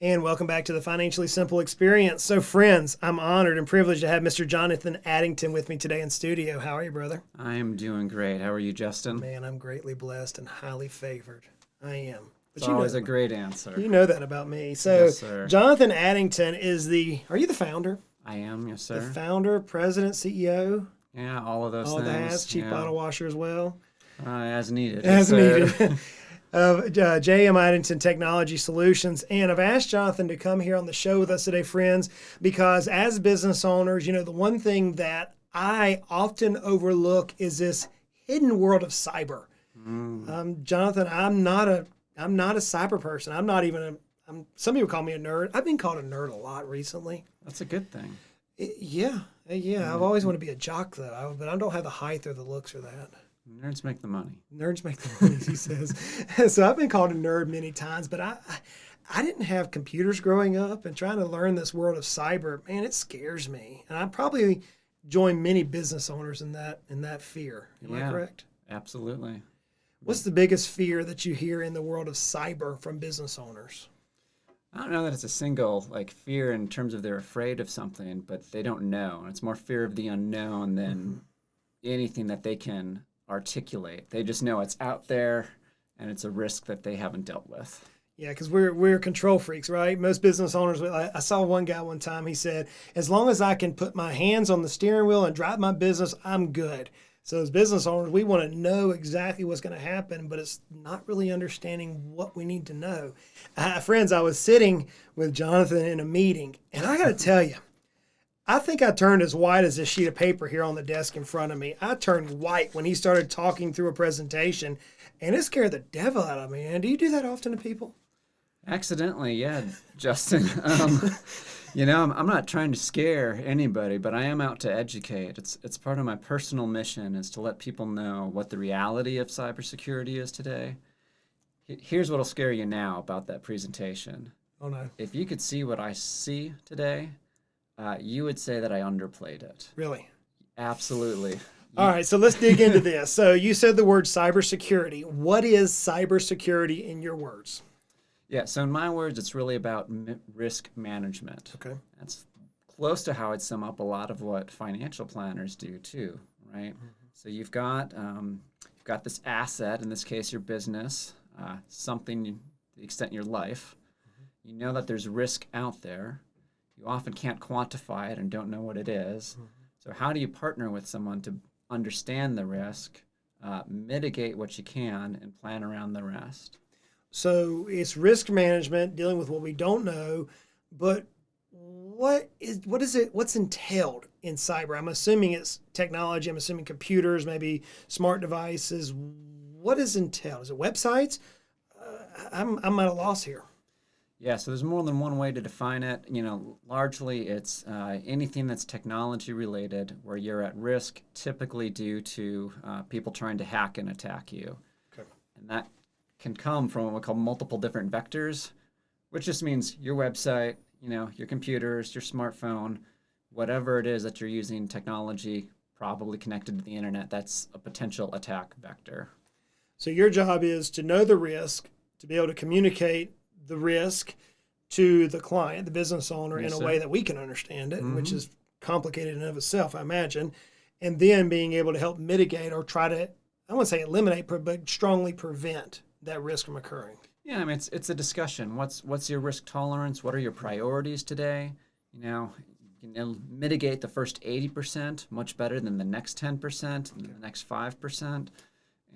And welcome back to the Financially Simple Experience. So, friends, I'm honored and privileged to have Mr. Jonathan Addington with me today in studio. How are you, brother? I am doing great. How are you, Justin? Man, I'm greatly blessed and highly favored. I am. But It's always a great answer. You know that about me. So, Yes, sir. Jonathan Addington is are you the founder? I am, yes, sir. The founder, president, CEO? Yeah, all of those all things. All that, cheap yeah. bottle washer as well? As needed. As yes, needed. Of JM Addington Technology Solutions. And I've asked Jonathan to come here on the show with us today, friends, because as business owners, the one thing that I often overlook is this hidden world of cyber. Jonathan, I'm not a cyber person. I'm not even some people call me a nerd. I've been called a nerd a lot recently. That's a good thing. Yeah. I've always wanted to be a jock, though, but I don't have the height or the looks for that. Nerds make the money. Nerds make the money, he says. So I've been called a nerd many times, but I didn't have computers growing up, and trying to learn this world of cyber, man, it scares me. And I probably join many business owners in that fear. Am I correct? Absolutely. What's the biggest fear that you hear in the world of cyber from business owners? I don't know that it's a single fear in terms of they're afraid of something, but they don't know. It's more fear of the unknown than anything that they can articulate. They just know it's out there and it's a risk that they haven't dealt with. Yeah, because we're control freaks, right? Most business owners, I saw one guy one time, he said, as long as I can put my hands on the steering wheel and drive my business, I'm good. So as business owners, we want to know exactly what's going to happen, but it's not really understanding what we need to know. Friends, I was sitting with Jonathan in a meeting, and I got to tell you, I think I turned as white as this sheet of paper here on the desk in front of me. I turned white when he started talking through a presentation, and it scared the devil out of me. And do you do that often to people? Accidentally, yeah, Justin. I'm not trying to scare anybody, but I am out to educate. It's part of my personal mission is to let people know what the reality of cybersecurity is today. Here's what'll scare you now about that presentation. Oh, no. If you could see what I see today, you would say that I underplayed it. Really? Absolutely. All right, so let's dig into this. So you said the word cybersecurity. What is cybersecurity in your words? Yeah, so in my words, it's really about risk management. Okay. That's close to how I'd sum up a lot of what financial planners do too, right? So you've got this asset, in this case your business, something to the extent your life. You know that there's risk out there. You often can't quantify it and don't know what it is. So how do you partner with someone to understand the risk, mitigate what you can, and plan around the rest? So it's risk management, dealing with what we don't know, but what's entailed in cyber? I'm assuming it's technology. I'm assuming computers, maybe smart devices. What is entailed? Is it websites? I'm at a loss here. Yeah, so there's more than one way to define it. Largely it's anything that's technology related where you're at risk, typically due to people trying to hack and attack you. Okay. And that can come from what we call multiple different vectors, which just means your website, your computers, your smartphone, whatever it is that you're using technology, probably connected to the internet, that's a potential attack vector. So your job is to know the risk, to be able to communicate the risk to the client, the business owner, Yes, in a sir. way that we can understand it, which is complicated in and of itself, I imagine, and then being able to help mitigate or try to, I wouldn't say eliminate, but strongly prevent that risk from occurring. Yeah, I mean, it's a discussion. What's your risk tolerance? What are your priorities today? You can mitigate the first 80% much better than the next 10%, and the next 5%.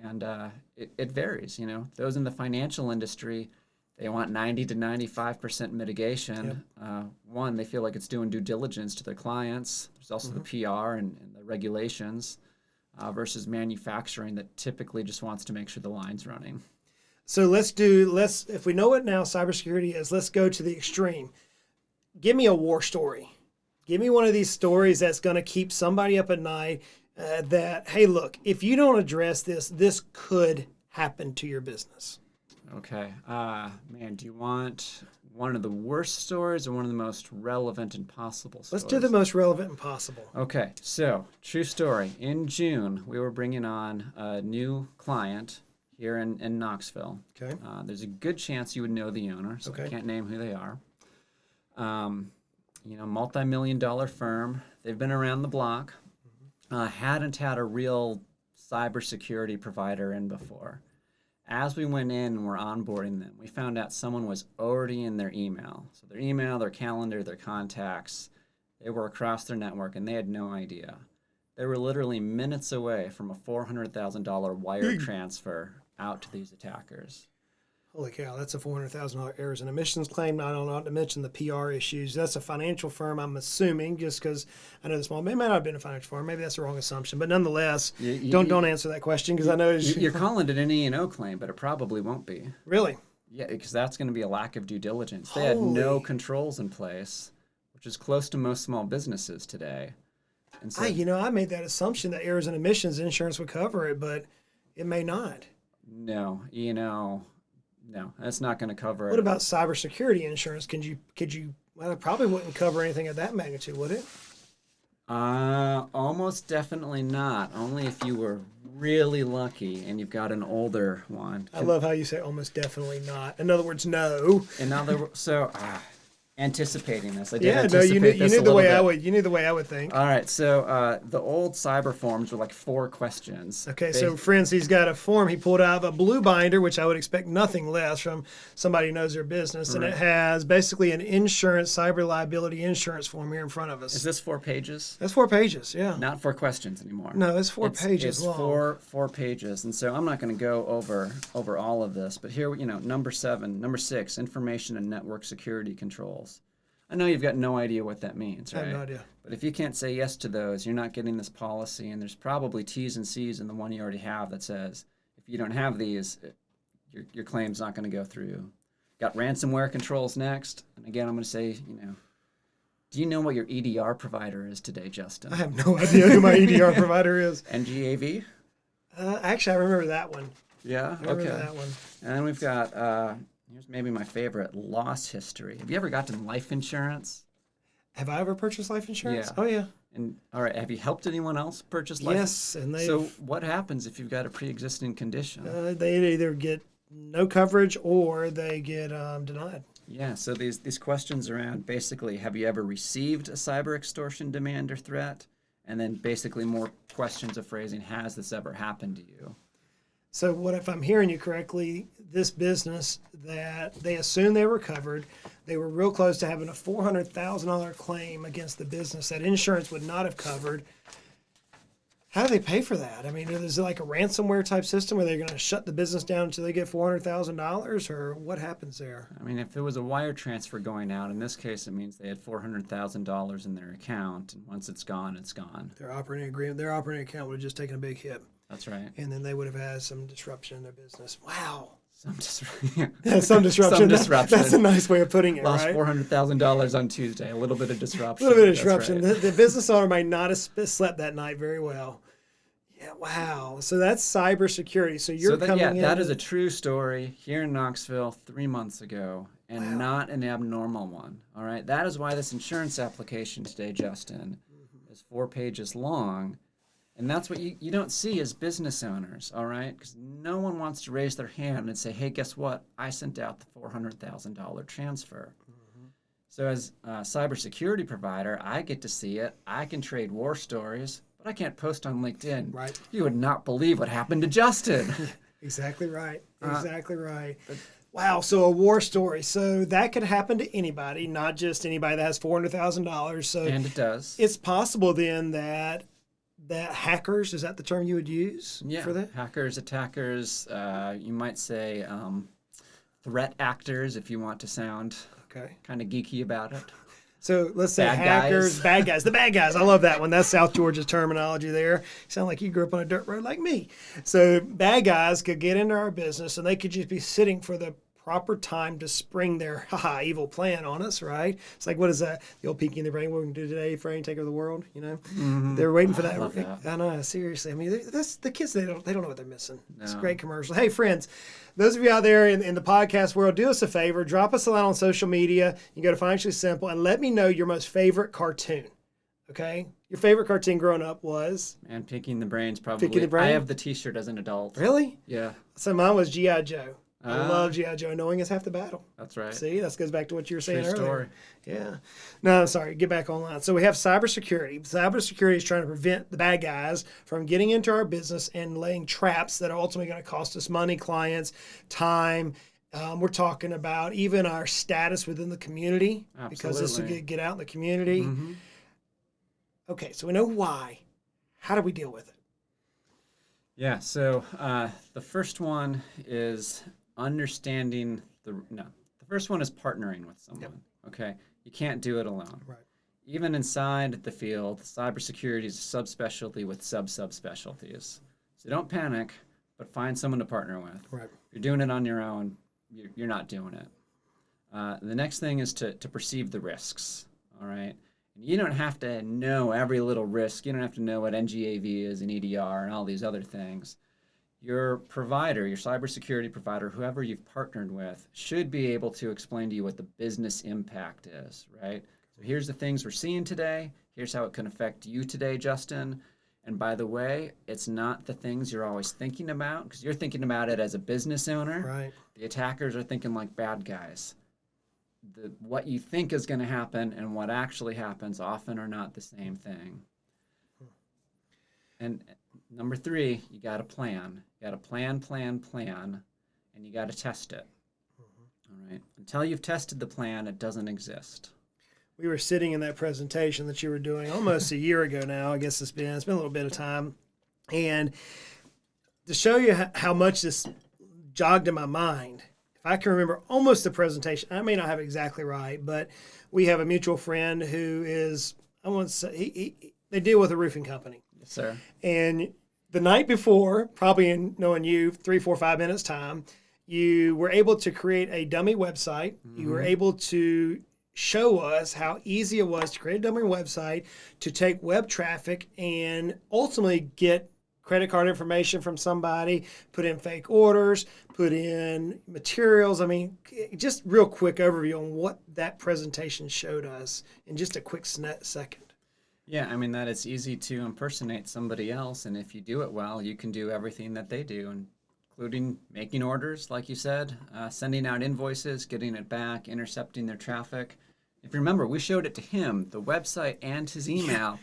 And it varies, Those in the financial industry, they want 90 to 95% mitigation. Yep. One, they feel like it's doing due diligence to their clients. There's also the PR and the regulations versus manufacturing that typically just wants to make sure the line's running. So if we know what now cybersecurity is, let's go to the extreme. Give me a war story. Give me one of these stories that's going to keep somebody up at night that, hey, look, if you don't address this, this could happen to your business. Okay. Man, do you want one of the worst stories or one of the most relevant and possible stories? Let's do the most relevant and possible. Okay. So, true story. In June, we were bringing on a new client here in Knoxville. Okay. There's a good chance you would know the owner, so Okay. I can't name who they are. Multi-million-dollar firm. They've been around the block. Hadn't had a real cybersecurity provider in before. As we went in and were onboarding them, we found out someone was already in their email. So their email, their calendar, their contacts, they were across their network, and they had no idea. They were literally minutes away from a $400,000 wire transfer out to these attackers. Holy cow, that's a $400,000 errors and omissions claim. Not to mention the PR issues. That's a financial firm, I'm assuming, just because I know the small. It may not have been a financial firm. Maybe that's the wrong assumption. But nonetheless, don't answer that question because I know you're calling it an E&O claim, but it probably won't be. Really? Yeah, because that's going to be a lack of due diligence. They had no controls in place, which is close to most small businesses today. And so, I made that assumption that errors and omissions insurance would cover it, but it may not. No, E&O. No, that's not going to cover it. What about cybersecurity insurance? Could you? Well, it probably wouldn't cover anything of that magnitude, would it? Almost definitely not. Only if you were really lucky and you've got an older one. I love how you say almost definitely not. In other words, no. Anticipating this. You knew the way I would think. All right, so the old cyber forms were like 4 questions. Okay, so friends, he's got a form he pulled out of a blue binder, which I would expect nothing less from somebody who knows their business, and it has basically an cyber liability insurance form here in front of us. Is this 4 pages? That's 4 pages, yeah. Not 4 questions anymore. No, it's 4 pages long. It's 4 pages, and so I'm not going to go over all of this, but here, number 6, information and network security controls. I know you've got no idea what that means, right? I have no idea. But if you can't say yes to those, you're not getting this policy, and there's probably T's and C's in the one you already have that says if you don't have these, your claim's not going to go through. Got ransomware controls next, and again, I'm going to say, do you know what your EDR provider is today, Justin? I have no idea who my EDR provider is. NGAV? Actually, I remember that one. Yeah? I remember that one. And then we've got... here's maybe my favorite, loss history. Have you ever gotten life insurance? Have I ever purchased life insurance? Yeah. Oh, yeah. And all right, have you helped anyone else purchase life? Yes, and So what happens if you've got a pre-existing condition? They either get no coverage or they get denied. Yeah, so these questions around basically, have you ever received a cyber extortion demand or threat? And then basically more questions of phrasing, has this ever happened to you? So what if I'm hearing you correctly, this business that they assumed they were covered, they were real close to having a $400,000 claim against the business that insurance would not have covered. How do they pay for that? I mean, is it like a ransomware type system where they're going to shut the business down until they get $400,000, or what happens there? I mean, if it was a wire transfer going out, in this case, it means they had $400,000 in their account, and once it's gone, it's gone. Their operating account would have just taken a big hit. That's right. And then they would have had some disruption in their business. Wow. Some disruption. Some disruption. That's a nice way of putting it, Lost right? $400,000 on Tuesday. A little bit of disruption. A little bit of disruption. Right. The business owner might not have slept that night very well. Yeah, wow. So that's cybersecurity. So you're coming in. That is a true story here in Knoxville 3 months ago, and not an abnormal one. All right. That is why this insurance application today, Justin, is 4 pages long. And that's what you don't see as business owners, all right? Because no one wants to raise their hand and say, hey, guess what? I sent out the $400,000 transfer. Mm-hmm. So as a cybersecurity provider, I get to see it. I can trade war stories, but I can't post on LinkedIn. Right. You would not believe what happened to Justin. Exactly right. Exactly right. Wow, so a war story. So that could happen to anybody, not just anybody that has $400,000. So and it does. It's possible then that hackers, is that the term you would use for that? Hackers, attackers, you might say threat actors if you want to sound kind of geeky about it. So let's say hackers, bad guys. The bad guys. I love that one. That's South Georgia terminology there. You sound like you grew up on a dirt road like me. So bad guys could get into our business and they could just be sitting for the proper time to spring their evil plan on us, right? It's like, what is that? The old Peaky in the Brain, what we can do today, Brain, take over the world, Mm-hmm. They're waiting for that. I love that. I know, seriously. I mean, that's the kids, they don't know what they're missing. No. It's a great commercial. Hey, friends, those of you out there in the podcast world, do us a favor. Drop us a line on social media. You go to Financially Simple and let me know your most favorite cartoon, okay? Your favorite cartoon growing up was? Man, Pinky and the Brain's probably. Pinky the Brain? I have the T-shirt as an adult. Really? Yeah. So mine was G.I. Joe. I love G.I. Joe. Knowing is half the battle. That's right. See, that goes back to what you were saying earlier. Story. Yeah. No, sorry. Get back online. So we have cybersecurity. Cybersecurity is trying to prevent the bad guys from getting into our business and laying traps that are ultimately going to cost us money, clients, time. We're talking about even our status within the community. Absolutely. Because this will get out in the community. Mm-hmm. Okay, so we know why. How do we deal with it? Yeah, so the first one is understanding the first one is partnering with someone. Yep. Okay, you can't do it alone. Right. Even inside the field, cybersecurity is a subspecialty with subspecialties. So don't panic, but find someone to partner with. Right. If you're doing it on your own, you're not doing it. The next thing is to perceive the risks. All right. You don't have to know every little risk. You don't have to know what NGAV is and EDR and all these other things. Your provider, your cybersecurity provider, whoever you've partnered with, should be able to explain to you what the business impact is, right? So here's the things we're seeing today. Here's how it can affect you today, Justin. And by the way, it's not the things you're always thinking about, because you're thinking about it as a business owner. Right. The attackers are thinking like bad guys. What you think is going to happen and what actually happens often are not the same thing. And number 3, you got to plan. You got to plan, and you got to test it. All right. Until you've tested the plan, it doesn't exist. We were sitting in that presentation that you were doing almost a year ago now. I guess it's been a little bit of time. And to show you how much this jogged in my mind, if I can remember almost the presentation, I may not have it exactly right, but we have a mutual friend who is, I want to say, they deal with a roofing company. Yes, sir. And the night before, probably in knowing you, 3, 4, 5 minutes time, you were able to create a dummy website. Mm-hmm. You were able to show us how easy it was to create a dummy website, to take web traffic and ultimately get credit card information from somebody, put in fake orders, put in materials. I mean, just real quick overview on what that presentation showed us in just a quick second. Yeah, I mean, that it's easy to impersonate somebody else, and if you do it well, you can do everything that they do, including making orders, like you said, sending out invoices, getting it back, intercepting their traffic. If you remember, we showed it to him, the website and his email,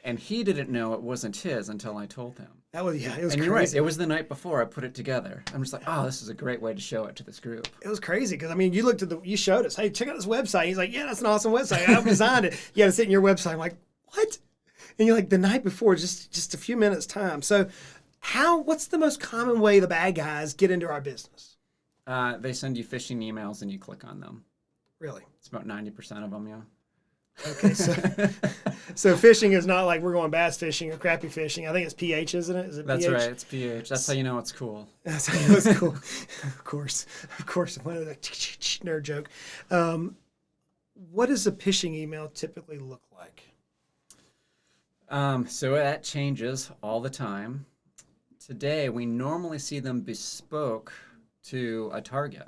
and he didn't know it wasn't his until I told him. It was and crazy. You're right, it was the night before I put it together. I'm just like, oh, this is a great way to show it to this group. It was crazy because, I mean, you showed us, hey, check out this website. He's like, yeah, that's an awesome website. I've designed it. You got to sit in your website. I'm like, what? And you're like, the night before, just a few minutes time. So what's the most common way the bad guys get into our business? They send you phishing emails and you click on them. Really? It's about 90% of them, yeah. Okay, so phishing is not like we're going bass fishing or crappy fishing. I think it's pH, isn't it? Is it That's pH? right, it's pH. That's how you know it's cool. That's how you know it's cool. Of course. One of the nerd joke. What does a phishing email typically look like? So that changes all the time. Today, we normally see them bespoke to a target,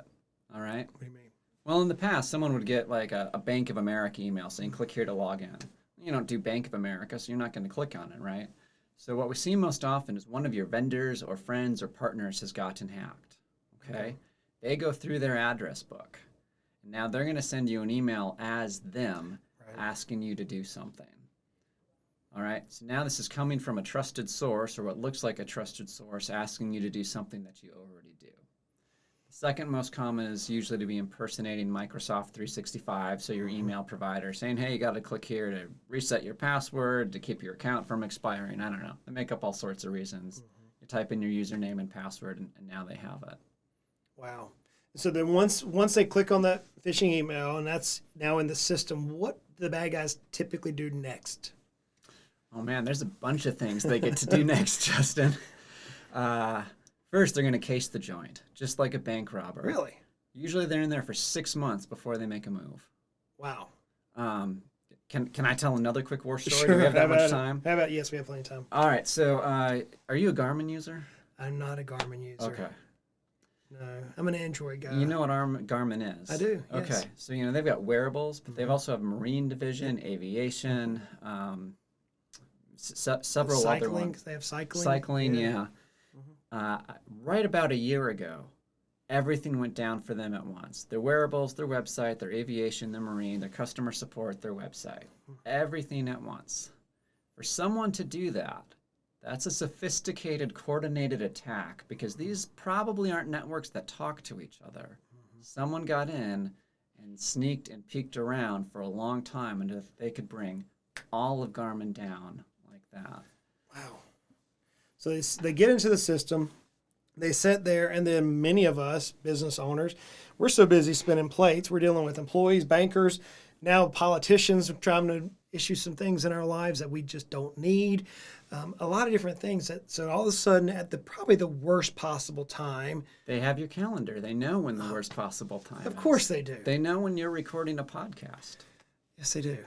all right? What do you mean? Well, in the past, someone would get like a Bank of America email saying, click here to log in. You don't do Bank of America, so you're not going to click on it, right? So what we see most often is one of your vendors or friends or partners has gotten hacked, okay? They go through their address book. And now they're going to send you an email as them asking you to do something. All right, so now this is coming from a trusted source or what looks like a trusted source asking you to do something that you already do. The second most common is usually to be impersonating Microsoft 365, so your email provider saying, hey, you got to click here to reset your password, to keep your account from expiring. I don't know. They make up all sorts of reasons. You type in your username and password, and now they have it. Wow. So then once they click on that phishing email, and that's now in the system, what do the bad guys typically do next? Oh, man, there's a bunch of things they get to do next, Justin. First, they're going to case the joint, just like a bank robber. Really? Usually they're in there for 6 months before they make a move. Wow. Can I tell another quick war story? Sure. Do we have that much time? How about, yes, we have plenty of time. All right, so are you a Garmin user? I'm not a Garmin user. Okay. No, I'm an Android guy. You know what Garmin is? I do, yes. Okay, so they've got wearables, but they've also have marine division, aviation, several cycling, other ones. They have cycling. Cycling, yeah. Right about a year ago, everything went down for them at once. Their wearables, their website, their aviation, their marine, their customer support, their website. Everything at once. For someone to do that, that's a sophisticated, coordinated attack because these probably aren't networks that talk to each other. Someone got in and sneaked and peeked around for a long time until they could bring all of Garmin down like that. Wow. So they get into the system, they sit there, and then many of us, business owners, we're so busy spinning plates. We're dealing with employees, bankers, now politicians trying to issue some things in our lives that we just don't need. A lot of different things. So all of a sudden, at probably the worst possible time. They have your calendar. They know when the worst possible time Of course they do. They know when you're recording a podcast. Yes, they do.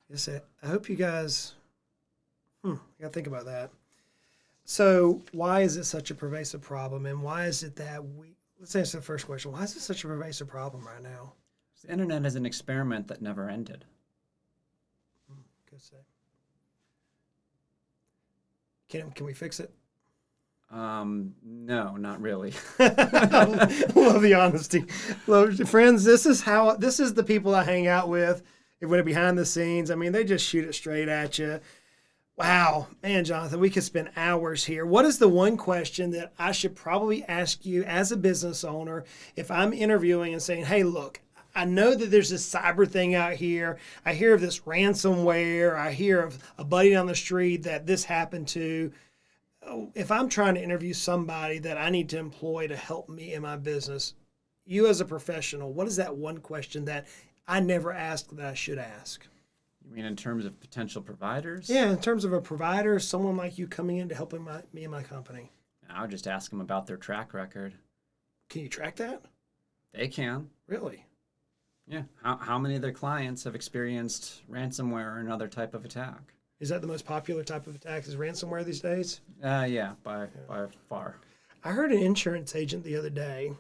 Yes, I hope you guys, I got to think about that. So why is it such a pervasive problem? And why is it that let's answer the first question. Why is it such a pervasive problem right now? The internet is an experiment that never ended. Good say. Can we fix it? No, not really. Love the honesty. Friends, this is the people I hang out with. When behind the scenes, I mean, they just shoot it straight at you. Wow, man, Jonathan, we could spend hours here. What is the one question that I should probably ask you as a business owner if I'm interviewing and saying, hey, look, I know that there's this cyber thing out here. I hear of this ransomware. I hear of a buddy down the street that this happened to. If I'm trying to interview somebody that I need to employ to help me in my business, you as a professional, what is that one question that I never asked that I should ask? You mean in terms of potential providers? Yeah, in terms of a provider, someone like you coming in to help me and my company. I would just ask them about their track record. Can you track that? They can. Really? Yeah. How many of their clients have experienced ransomware or another type of attack? Is that the most popular type of attack, is ransomware these days? Yeah, by far. I heard an insurance agent the other day.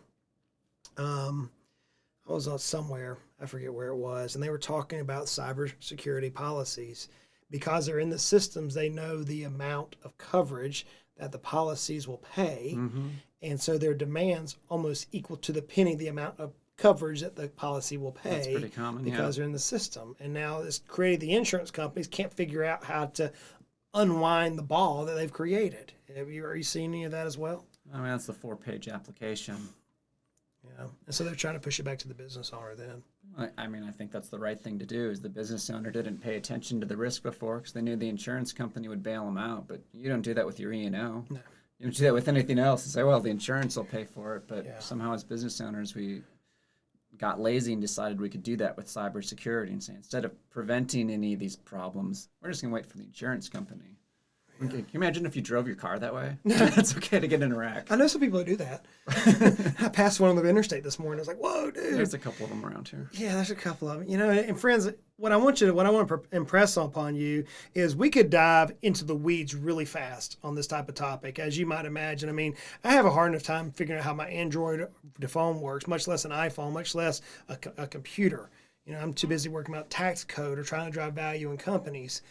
I was on somewhere, I forget where it was, and they were talking about cybersecurity policies. Because they're in the systems, they know the amount of coverage that the policies will pay. Mm-hmm. And so their demands almost equal to the penny the amount of coverage that the policy will pay. That's pretty common, because they're in the system. And now it's created, the insurance companies can't figure out how to unwind the ball that they've created. Are you seeing any of that as well? I mean, that's the 4-page application. Yeah, and so they're trying to push it back to the business owner then. I mean, I think that's the right thing to do. Is the business owner didn't pay attention to the risk before because they knew the insurance company would bail them out. But you don't do that with your E&O. No. You don't do that with anything else and say, well, the insurance will pay for it. But somehow as business owners, we got lazy and decided we could do that with cybersecurity and say, instead of preventing any of these problems, we're just going to wait for the insurance company. Yeah. Can you imagine if you drove your car that way? It's okay to get in a wreck. I know some people who do that. I passed one on the interstate this morning. I was like, whoa, dude. There's a couple of them around here. Yeah, there's a couple of them. You know, and friends, what I want to impress upon you is we could dive into the weeds really fast on this type of topic, as you might imagine. I mean, I have a hard enough time figuring out how my Android phone works, much less an iPhone, much less a computer. You know, I'm too busy working out tax code or trying to drive value in companies.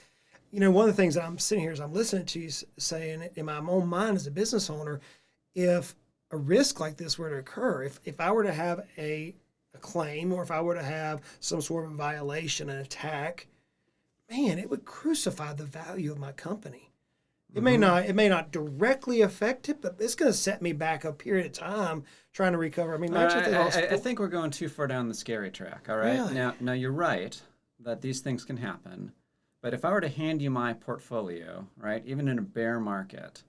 You know, one of the things that I'm sitting here as I'm listening to you saying in my own mind as a business owner, if a risk like this were to occur, if I were to have a claim, or if I were to have some sort of violation, an attack, man, it would crucify the value of my company. It may not directly affect it, but it's going to set me back a period of time trying to recover. I mean, I think we're going too far down the scary track. All right. Really? Now you're right that these things can happen, but if I were to hand you my portfolio, right, even in a bear market,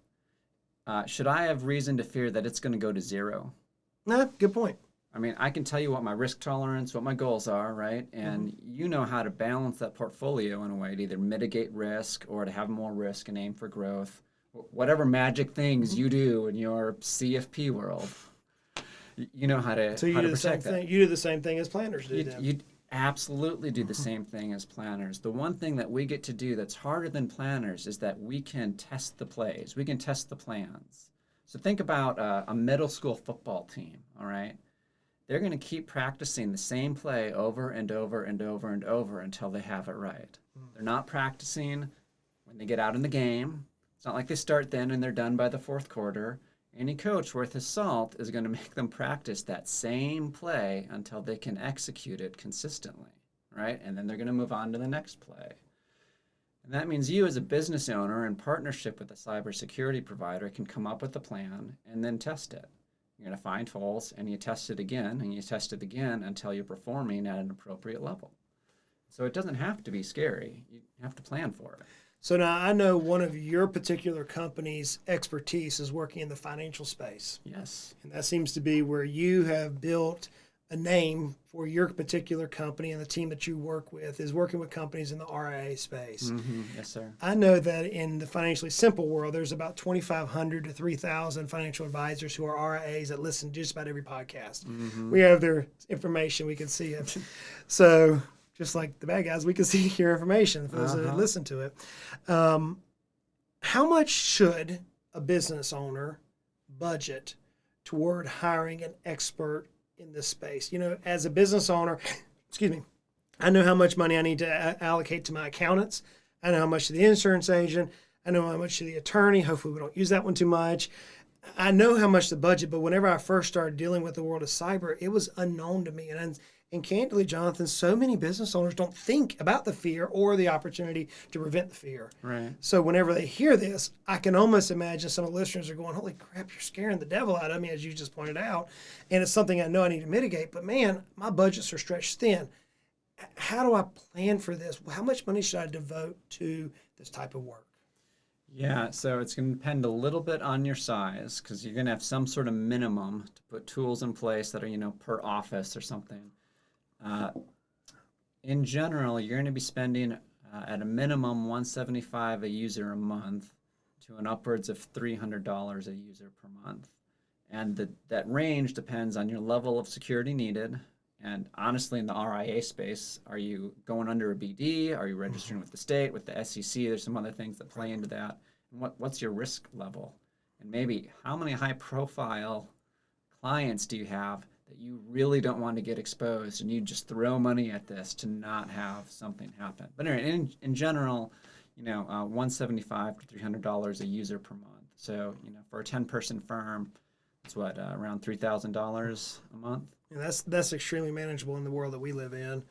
should I have reason to fear that it's going to go to zero? No, good point. I mean, I can tell you what my risk tolerance, what my goals are, right? And you know how to balance that portfolio in a way to either mitigate risk or to have more risk and aim for growth. Whatever magic things you do in your CFP world, you know how to protect that. You do the same thing as planners do. You absolutely do the same thing as planners. The one thing that we get to do that's harder than planners is that we can test the plays. We can test the plans. So think about a middle school football team, all right? They're going to keep practicing the same play over and over and over and over until they have it right. They're not practicing when they get out in the game. It's not like they start then and they're done by the fourth quarter. any coach worth his salt is going to make them practice that same play until they can execute it consistently, right? And then they're going to move on to the next play. And that means you as a business owner in partnership with a cybersecurity provider can come up with a plan and then test it. You're going to find holes and you test it again and you test it again until you're performing at an appropriate level. So it doesn't have to be scary. You have to plan for it. So now I know one of your particular company's expertise is working in the financial space. Yes. And that seems to be where you have built a name for your particular company, and the team that you work with is working with companies in the RIA space. Mm-hmm. Yes, sir. I know that in the financially simple world, there's about 2,500 to 3,000 financial advisors who are RIAs that listen to just about every podcast. Mm-hmm. We have their information. We can see it. So just like the bad guys, we can see your information for those that listen to it. How much should a business owner budget toward hiring an expert in this space? You know, as a business owner, excuse me, I know how much money I need to allocate to my accountants. I know how much to the insurance agent. I know how much to the attorney. Hopefully we don't use that one too much. I know how much to budget, but whenever I first started dealing with the world of cyber, it was unknown to me. And candidly, Jonathan, so many business owners don't think about the fear or the opportunity to prevent the fear. Right. So whenever they hear this, I can almost imagine some of the listeners are going, holy crap, you're scaring the devil out of me, as you just pointed out. And it's something I know I need to mitigate. But man, my budgets are stretched thin. How do I plan for this? How much money should I devote to this type of work? Yeah, so it's going to depend a little bit on your size, because you're going to have some sort of minimum to put tools in place that are, per office or something. In general, you're going to be spending at a minimum $175 a user a month to an upwards of $300 a user per month. And that range depends on your level of security needed. And honestly, in the RIA space, are you going under a BD? Are you registering with the state, with the SEC? There's some other things that play into that. And what's your risk level? And maybe how many high-profile clients do you have that you really don't want to get exposed, and you just throw money at this to not have something happen? But anyway, in general, $175 to $300 a user per month. So, for a 10-person firm, it's around $3,000 a month. And that's extremely manageable in the world that we live in.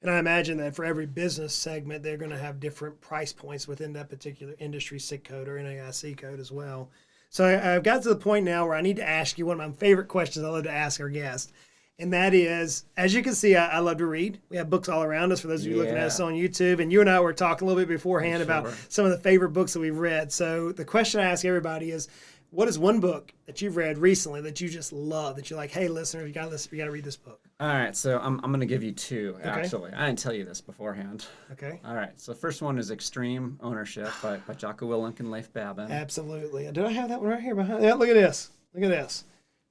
And I imagine that for every business segment, they're going to have different price points within that particular industry SIC code or NAIC code as well. So I've got to the point now where I need to ask you one of my favorite questions I love to ask our guests. And that is, as you can see, I love to read. We have books all around us for those of you looking at us on YouTube. And you and I were talking a little bit beforehand about some of the favorite books that we've read. So the question I ask everybody is, what is one book that you've read recently that you just love, that you're like, hey, listener, you got to read this book? All right, so I'm going to give you two, actually. I didn't tell you this beforehand. Okay. All right, so the first one is Extreme Ownership by Jocko Willink and Leif Babin. Absolutely. Did I have that one right here behind? Yeah, look at this. Look at this.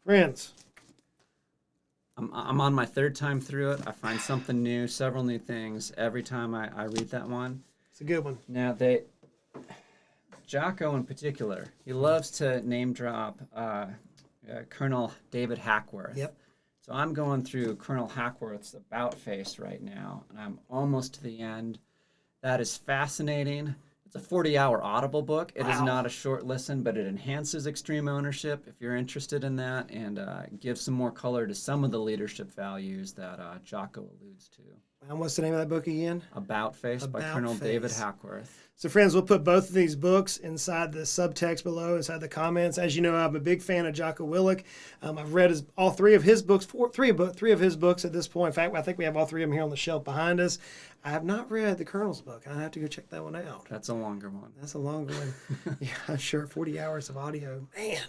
Friends. I'm on my third time through it. I find something new, several new things every time I read that one. It's a good one. Now, Jocko in particular, he loves to name drop Colonel David Hackworth. Yep. So I'm going through Colonel Hackworth's About Face right now, and I'm almost to the end. That is fascinating. It's a 40-hour Audible book. It is not a short listen, but it enhances extreme ownership if you're interested in that, and gives some more color to some of the leadership values that Jocko alludes to. And what's the name of that book again? About Face by Colonel David Hackworth. So friends, we'll put both of these books inside the subtext below, inside the comments. As you know, I'm a big fan of Jocko Willink. I've read all three of his books, three of his books at this point. In fact, I think we have all three of them here on the shelf behind us. I have not read the Colonel's book. I have to go check that one out. That's a longer one. That's a longer one. Yeah, I'm sure. 40 hours of audio. Man,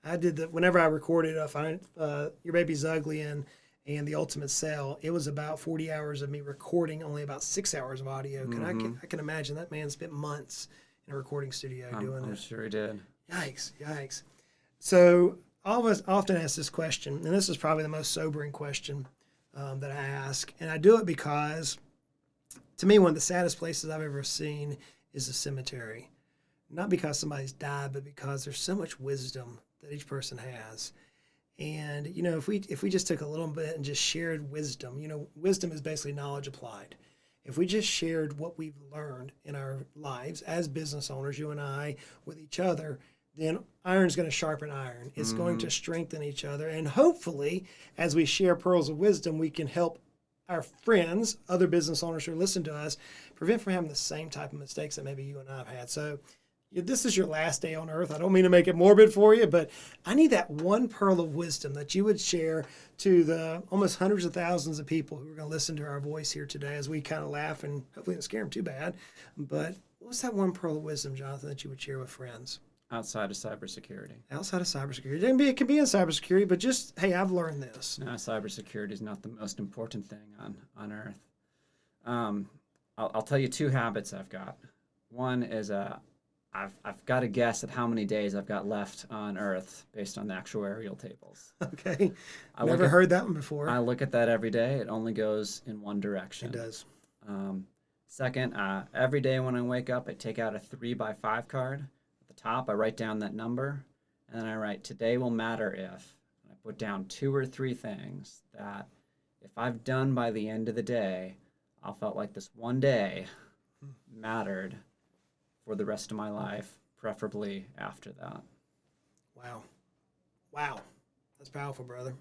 I did that whenever I recorded Your Baby's Ugly and The Ultimate Sale. It was about 40 hours of me recording only about 6 hours of audio. I can imagine that man spent months in a recording studio doing that. I'm sure he did. Yikes. So all of us often ask this question, and this is probably the most sobering question that I ask. And I do it because, to me, one of the saddest places I've ever seen is a cemetery. Not because somebody's died, but because there's so much wisdom that each person has. And, if we just took a little bit and just shared wisdom, wisdom is basically knowledge applied. If we just shared what we've learned in our lives as business owners, you and I, with each other, then iron's going to sharpen iron. It's going to strengthen each other. And hopefully, as we share pearls of wisdom, we can help our friends, other business owners who listen to us, prevent from having the same type of mistakes that maybe you and I have had. So this is your last day on earth. I don't mean to make it morbid for you, but I need that one pearl of wisdom that you would share to the almost hundreds of thousands of people who are going to listen to our voice here today as we kind of laugh and hopefully don't scare them too bad. But what's that one pearl of wisdom, Jonathan, that you would share with friends? Outside of cybersecurity. Outside of cybersecurity. It can be in cybersecurity, but just, hey, I've learned this. No, cybersecurity is not the most important thing on earth. I'll tell you 2 habits I've got. One is I've got to guess at how many days I've got left on Earth based on the actuarial tables. Okay. I've never heard that one before. I look at that every day. It only goes in one direction. It does. Second, every day when I wake up, I take out a 3x5 card. At the top, I write down that number, and then I write, today will matter if. And I put down 2 or 3 things that if I've done by the end of the day, I felt like this one day mattered for the rest of my life, preferably after that. Wow. Wow. That's powerful, brother.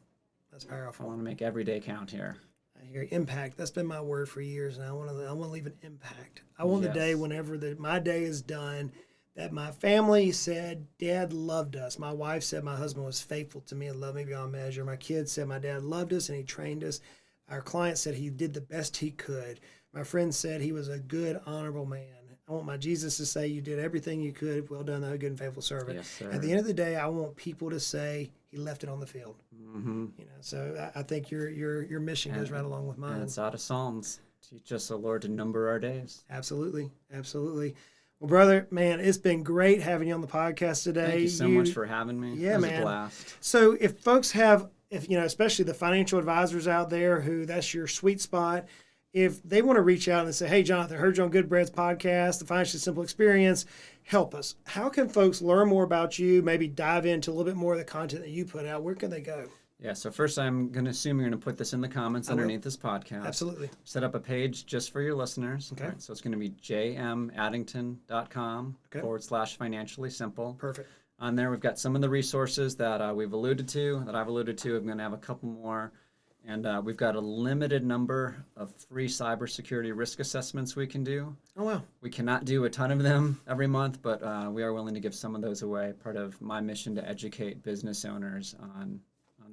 That's powerful. I want to make every day count here. I hear impact. That's been my word for years, and I want to leave an impact. I want the day whenever my day is done that my family said Dad loved us. My wife said my husband was faithful to me and loved me beyond measure. My kids said my dad loved us and he trained us. Our client said he did the best he could. My friend said he was a good, honorable man. I want my Jesus to say you did everything you could. Well done, thou good and faithful servant. Yes, sir. At the end of the day, I want people to say he left it on the field. Mm-hmm. So I think your mission goes right along with mine. And it's out of Psalms. Teach us, O Lord, to number our days. Absolutely, absolutely. Well, brother, man, it's been great having you on the podcast today. Thank you so much for having me. Yeah, it was man. a blast. So if folks have, especially the financial advisors out there who that's your sweet spot, if they want to reach out and say, hey, Jonathan, I heard you on Goodbread's podcast, the Financially Simple Experience, help us. How can folks learn more about you, maybe dive into a little bit more of the content that you put out? Where can they go? Yeah, so first I'm going to assume you're going to put this in the comments underneath this podcast. Absolutely. Set up a page just for your listeners. Okay. Right, so it's going to be jmaddington.com/financially simple. Perfect. On there, we've got some of the resources that I've alluded to. I'm going to have a couple more. And we've got a limited number of free cybersecurity risk assessments we can do. Oh, wow. We cannot do a ton of them every month, but we are willing to give some of those away, part of my mission to educate business owners on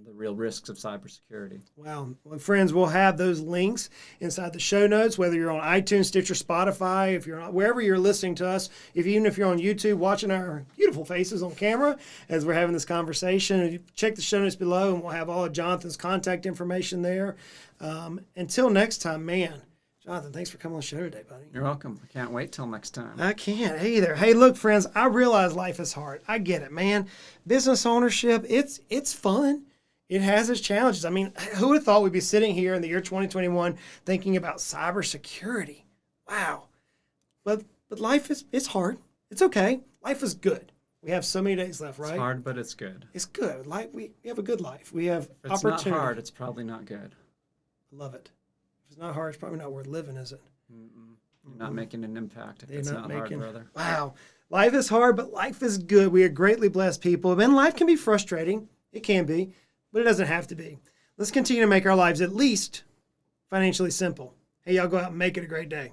the real risks of cybersecurity. Wow. Well, friends, we'll have those links inside the show notes, whether you're on iTunes, Stitcher, Spotify, if you're on, wherever you're listening to us, even if you're on YouTube watching our beautiful faces on camera as we're having this conversation, check the show notes below and we'll have all of Jonathan's contact information there. Until next time, man, Jonathan, thanks for coming on the show today, buddy. You're welcome. I can't wait till next time. I can't either. Hey, look, friends, I realize life is hard. I get it, man. Business ownership, it's fun. It has its challenges. I mean, who would have thought we'd be sitting here in the year 2021 thinking about cybersecurity? Wow. But life it's hard. It's okay. Life is good. We have so many days left, right? It's hard, but it's good. It's good. We have a good life. We have If it's opportunity. not hard, it's probably not good. I love it. If it's not hard, it's probably not worth living, is it? You're not making an impact if it's not hard, brother. Wow. Life is hard, but life is good. We are greatly blessed people. And life can be frustrating. It can be. But it doesn't have to be. Let's continue to make our lives at least financially simple. Hey, y'all go out and make it a great day.